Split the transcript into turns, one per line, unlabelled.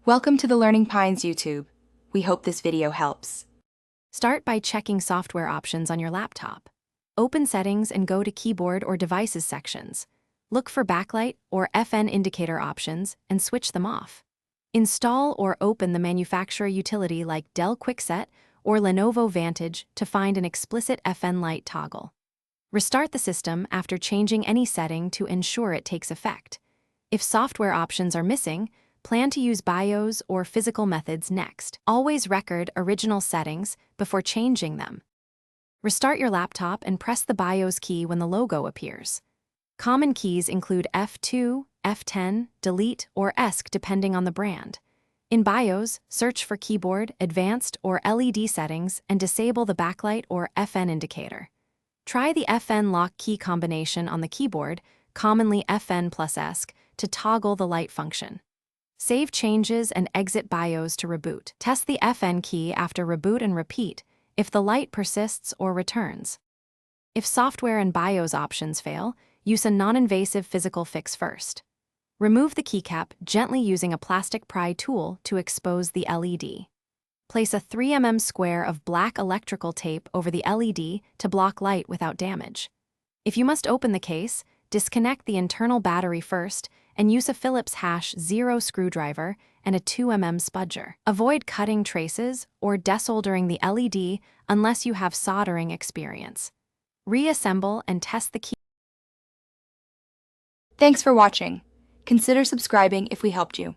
Welcome to the Learning Pines YouTube. We hope this video helps.
Start by checking software options on your laptop. Open Settings and go to Keyboard or Devices sections. Look for backlight or FN indicator options and switch them off. Install or open the manufacturer utility like Dell Quickset or Lenovo Vantage to find an explicit FN light toggle. Restart the system after changing any setting to ensure it takes effect. If software options are missing, plan to use BIOS or physical methods next. Always record original settings before changing them. Restart your laptop and press the BIOS key when the logo appears. Common keys include F2, F10, Delete, or ESC depending on the brand. In BIOS, search for Keyboard, Advanced, or LED settings and disable the backlight or FN indicator. Try the FN lock key combination on the keyboard, commonly FN plus ESC, to toggle the light function. Save changes and exit BIOS to reboot. Test the FN key after reboot and repeat if the light persists or returns. If software and BIOS options fail, use a non-invasive physical fix first. Remove the keycap gently using a plastic pry tool to expose the LED. Place a 3 mm square of black electrical tape over the LED to block light without damage. If you must open the case, disconnect the internal battery first and use a Phillips #0 screwdriver and a 2 mm spudger. Avoid cutting traces or desoldering the LED unless you have soldering experience. Reassemble and test the key.
Thanks for watching. Consider subscribing if we helped you.